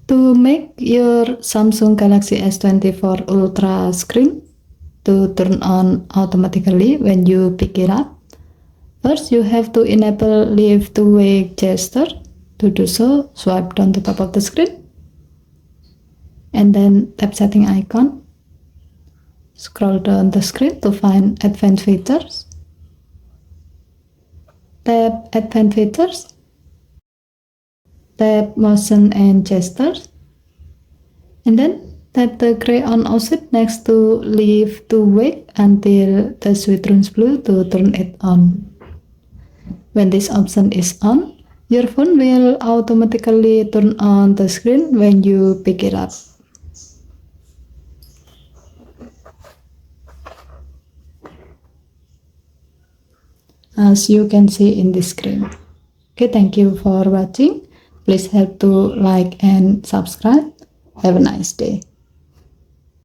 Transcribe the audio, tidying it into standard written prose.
To make your Samsung Galaxy S24 Ultra screen to turn on automatically when you pick it up, first you have to enable Leave to Wake gesture. To do so, swipe down the top of the screen and then tap setting icon. Scroll down the screen to find advanced features. Tap advanced features. Tap motion and gestures. And then tap the gray on option next to Leave to Wake until the switch turns blue to turn it on. When this option is on, your phone will automatically turn on the screen when you pick it up. As you can see in this screen. Okay, thank you for watching. Please help to like and subscribe. Have a nice day.